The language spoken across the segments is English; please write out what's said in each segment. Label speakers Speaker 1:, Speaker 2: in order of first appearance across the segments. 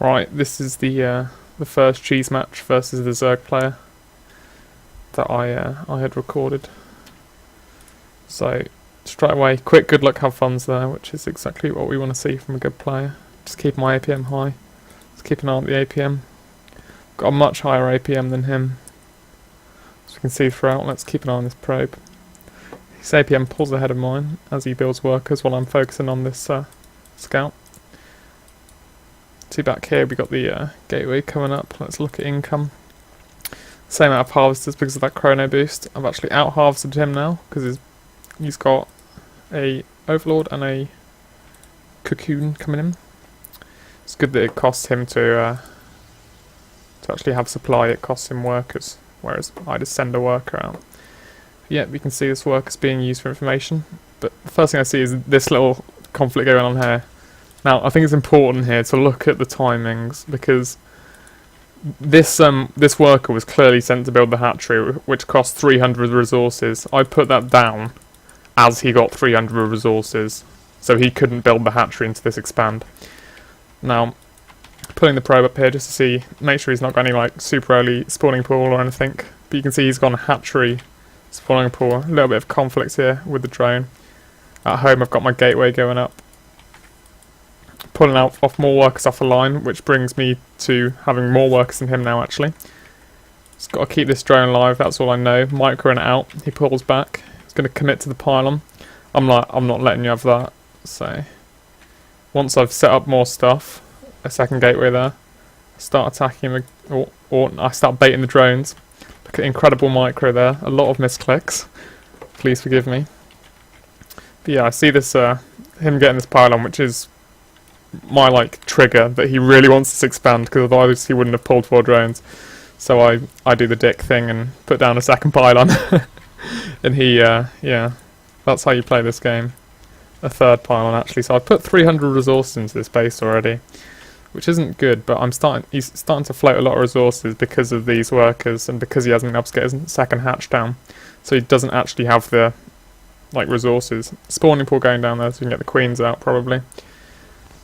Speaker 1: Right, this is the first cheese match versus the Zerg player that I had recorded. So straight away, quick good luck, have fun's there, which is exactly what we want to see from a good player. Just keep my APM high. Just keep an eye on the APM. Got a much higher APM than him, as we can see throughout. Let's keep an eye on this probe. His APM pulls ahead of mine as he builds workers while I'm focusing on this scout. See back here we got the gateway coming up. Let's look at income. Same amount of harvesters because of that chrono boost. I've actually out harvested him now because he's got a overlord and a cocoon coming in. It's good that it costs him to actually have supply. It costs him workers, whereas I just send a worker out. Yeah, we can see this worker's being used for information, but the first thing I see is this little conflict going on here. Now, I think it's important here to look at the timings, because this worker was clearly sent to build the hatchery, which cost 300 resources. I put that down as he got 300 resources, so he couldn't build the hatchery into this expand. Now, putting the probe up here just to see, make sure he's not got any like super early spawning pool or anything, but you can see he's gone hatchery, spawning pool. A little bit of conflict here with the drone. At home I've got my gateway going up, pulling off more workers off the line, which brings me to having more workers than him now actually. Just got to keep this drone alive, that's all I know. Micro and out, he pulls back, he's going to commit to the pylon. I'm not letting you have that. So once I've set up more stuff, a second gateway there, I start attacking him, or I start baiting the drones. Look at incredible micro there, a lot of misclicks, please forgive me. But yeah, I see this him getting this pylon, which is my like trigger that he really wants this expand, because otherwise he wouldn't have pulled 4 drones. So I do the dick thing and put down a second pylon. And he yeah, that's how you play this game. A third pylon actually. So I've put 300 resources into this base already, which isn't good, but he's starting to float a lot of resources because of these workers and because he hasn't been able to get his second hatch down. So he doesn't actually have the like resources. Spawning pool going down there so we can get the queens out probably.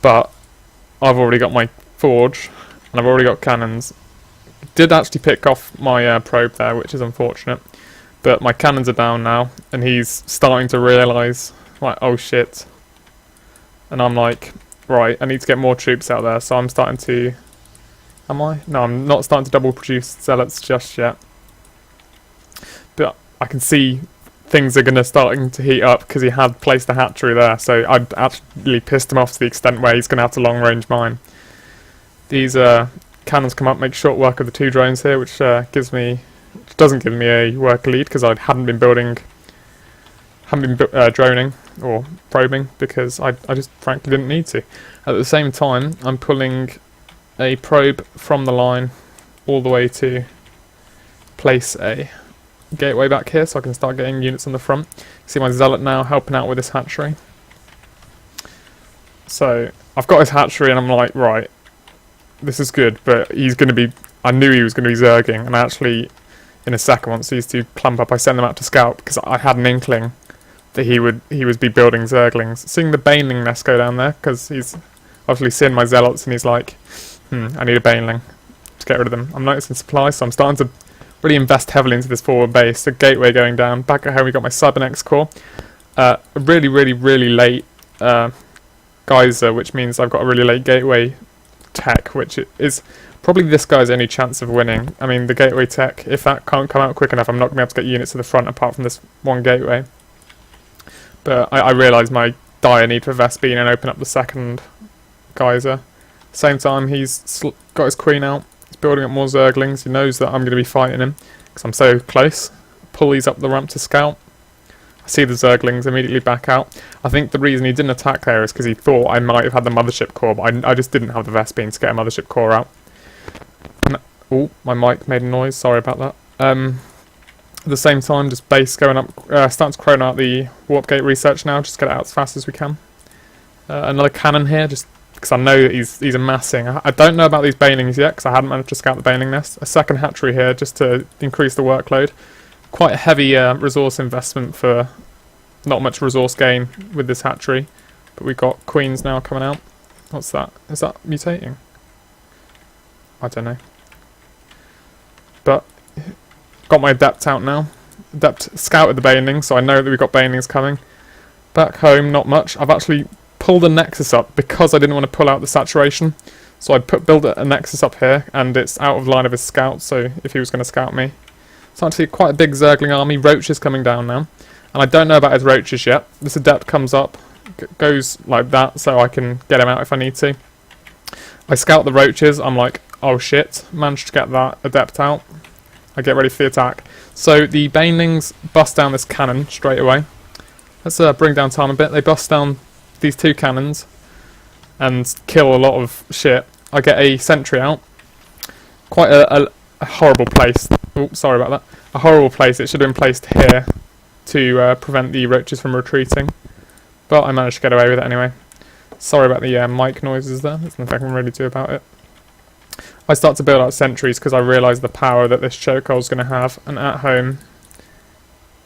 Speaker 1: But I've already got my forge and I've already got cannons. Did actually pick off my probe there, which is unfortunate. But my cannons are down now and he's starting to realise, like, oh shit. And I'm like, right, I need to get more troops out there, so I'm starting to... Am I? No, I'm not starting to double produce zealots just yet. But I can see things are going to starting to heat up because he had placed a hatchery there, so I'd actually pissed him off to the extent where he's going to have to long range mine. These cannons come up, make short work of the 2 drones here, which doesn't give me a work lead because I hadn't been droning or probing because I just frankly didn't need to. At the same time, I'm pulling a probe from the line all the way to place a gateway back here so I can start getting units on the front. See my zealot now helping out with this hatchery. So I've got his hatchery and I'm like, right, this is good, but he's going to be... I knew he was going to be zerging, and actually in a second, once these 2 clump up, I send them out to scout because I had an inkling that he would be building zerglings. Seeing the baneling nest go down there, because he's obviously seen my zealots and he's like, I need a baneling to get rid of them. I'm noticing supply, so I'm starting to really invest heavily into this forward base. The gateway going down. Back at home we got my Cybernex core. A really, really, really late geyser, which means I've got a really late gateway tech, which is probably this guy's only chance of winning. I mean, the gateway tech, if that can't come out quick enough, I'm not going to be able to get units to the front apart from this one gateway. But I realise my dire need for Vespene and open up the second geyser. Same time, he's got his queen out. He's building up more zerglings. He knows that I'm going to be fighting him because I'm so close. Pull these up the ramp to scout. I see the zerglings immediately back out. I think the reason he didn't attack there is because he thought I might have had the mothership core, but I just didn't have the Vespene to get a mothership core out. Oh, my mic made a noise. Sorry about that. At the same time, just base going up, starting to chrono out the warp gate research now, just get it out as fast as we can. Another cannon here, just because I know that he's amassing. I don't know about these banelings yet, because I hadn't managed to scout the baneling nest. A second hatchery here, just to increase the workload. Quite a heavy resource investment for not much resource gain with this hatchery. But we've got queens now coming out. What's that? Is that mutating? I don't know. But got my adept out now. Adept scouted the banelings, so I know that we've got banelings coming. Back home, not much. I've actually pulled a nexus up because I didn't want to pull out the saturation. So I built a nexus up here, and it's out of line of his scout, so if he was going to scout me. Starting to see quite a big Zergling army. Roaches coming down now. And I don't know about his roaches yet. This adept comes up, goes like that, so I can get him out if I need to. I scout the roaches. I'm like, oh shit. Managed to get that adept out. I get ready for the attack. So the banelings bust down this cannon straight away. Let's bring down time a bit. They bust down these 2 cannons and kill a lot of shit. I get a sentry out. Quite a horrible place. Oh, sorry about that. A horrible place. It should have been placed here to prevent the roaches from retreating. But I managed to get away with it anyway. Sorry about the mic noises there. There's nothing I can really do about it. I start to build out sentries because I realise the power that this chokehold is going to have. And at home,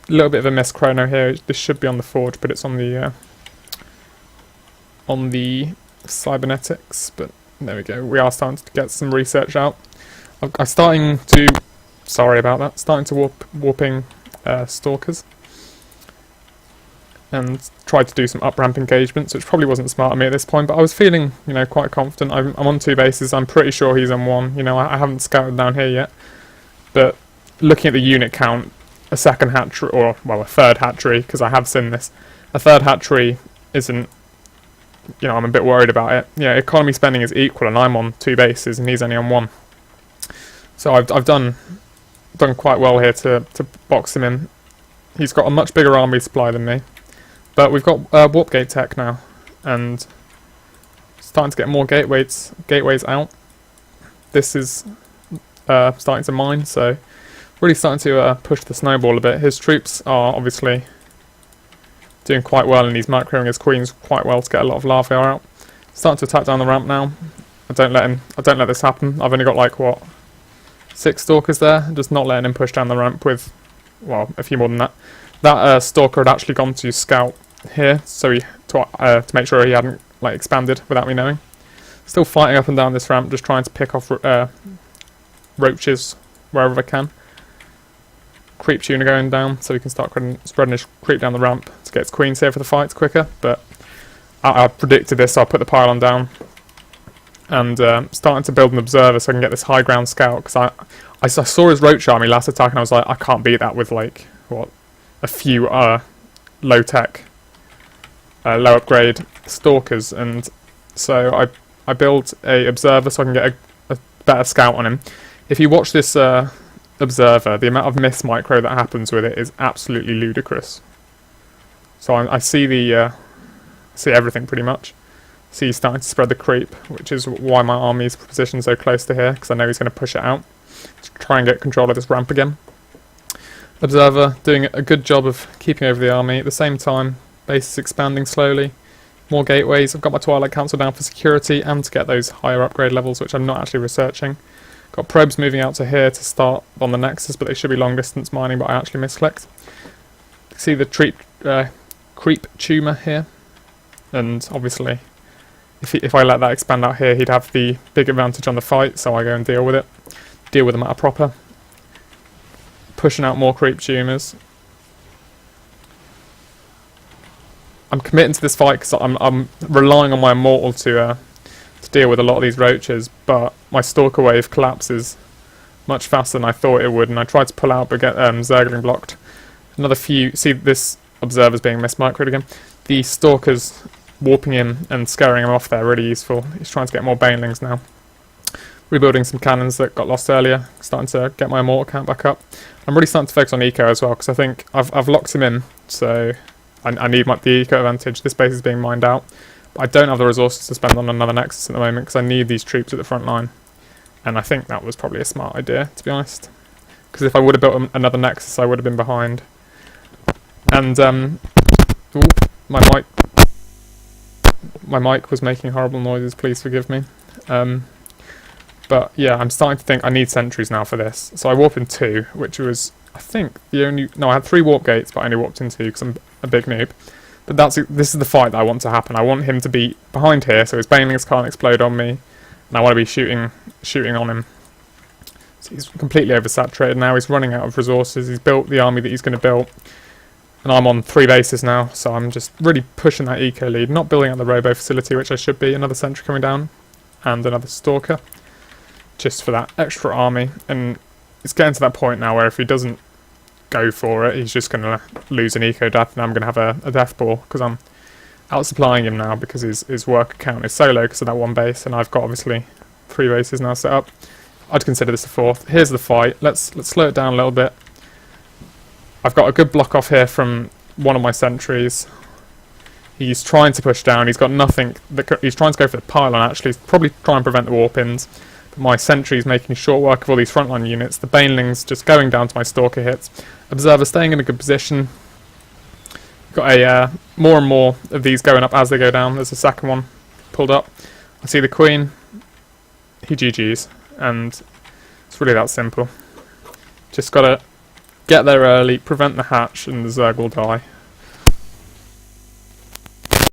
Speaker 1: a little bit of a miss chrono here. This should be on the forge, but it's on the cybernetics. But there we go. We are starting to get some research out. I'm starting to... Sorry about that. Starting to warping stalkers. And tried to do some up-ramp engagements, which probably wasn't smart of me at this point, but I was feeling, you know, quite confident. I'm on 2 bases. I'm pretty sure he's on 1. You know, I haven't scouted down here yet. But looking at the unit count, a second hatchery, or, well, a third hatchery, because I have seen this. A third hatchery isn't... You know, I'm a bit worried about it. Yeah, economy spending is equal, and I'm on 2 bases, and he's only on 1. So I've done quite well here to box him in. He's got a much bigger army supply than me, but we've got warp gate tech now, and starting to get more gateways out. This is starting to mine, so really starting to push the snowball a bit. His troops are obviously doing quite well, and he's macroing his queens quite well to get a lot of larvae out. Starting to attack down the ramp now. I don't let this happen. I've only got like what, 6 stalkers there. Just not letting him push down the ramp with, well, a few more than that. That stalker had actually gone to scout here, so to make sure he hadn't like expanded without me knowing. Still fighting up and down this ramp, just trying to pick off roaches wherever I can. Creep tuner going down, so we can start spreading his creep down the ramp to get his queens here for the fights quicker. But I predicted this, so I put the pylon down and starting to build an observer so I can get this high ground scout. Because I saw his roach army last attack, and I was like, I can't beat that with like what, a few low tech, low upgrade stalkers. And so I built a observer so I can get a better scout on him. If you watch this observer, the amount of miss micro that happens with it is absolutely ludicrous. So I see see everything pretty much. See he's starting to spread the creep, which is why my army is positioned so close to here, because I know he's going to push it out to try and get control of this ramp again. Observer doing a good job of keeping over the army. At the same time, base is expanding slowly. More gateways. I've got my Twilight Council down for security and to get those higher upgrade levels, which I'm not actually researching. Got probes moving out to here to start on the Nexus, but they should be long distance mining, but I actually misclicked. See the creep tumor here, and obviously if I let that expand out here, he'd have the big advantage on the fight, so I go and deal with it. Deal with them at a proper. Pushing out more creep tumors. I'm committing to this fight because I'm relying on my Immortal to deal with a lot of these roaches, but my Stalker wave collapses much faster than I thought it would, and I tried to pull out but get Zergling blocked. Another few... See, this Observer's being mismicroed again. The Stalker's warping him and scaring him off there, really useful. He's trying to get more Banelings now. Rebuilding some cannons that got lost earlier, starting to get my Immortal count back up. I'm really starting to focus on eco as well, because I think I've locked him in, so I need the eco advantage. This base is being mined out. But I don't have the resources to spend on another Nexus at the moment, because I need these troops at the front line. And I think that was probably a smart idea, to be honest. Because if I would have built another Nexus, I would have been behind. And, ooh, my mic was making horrible noises, please forgive me. But yeah, I'm starting to think I need sentries now for this. So I warp in 2, which was, I think, the only... No, I had 3 warp gates, but I only warped in 2 because I'm a big noob. But this is the fight that I want to happen. I want him to be behind here, so his banelings can't explode on me. and I want to be shooting on him. So he's completely oversaturated now. He's running out of resources. He's built the army that he's going to build, and I'm on 3 bases now, so I'm just really pushing that eco lead, not building out the robo facility, which I should be. Another sentry coming down, and another stalker, just for that extra army. And it's getting to that point now where if he doesn't go for it, he's just going to lose an eco death, and I'm going to have a death ball, because I'm outsupplying him now, because his work account is solo because of that 1 base, and I've got obviously 3 bases now set up. I'd consider this a 4th. Here's the fight. Let's slow it down a little bit. I've got a good block off here from one of my sentries. He's trying to push down. He's got nothing. He's trying to go for the pylon, actually. He's probably trying to prevent the warp-ins. But my sentry's making short work of all these frontline units. The banelings just going down to my stalker hits. Observer staying in a good position. Got a more and more of these going up as they go down. There's a second one pulled up. I see the queen. He GG's. And it's really that simple. Just got to get there early, prevent the hatch, and the Zerg will die.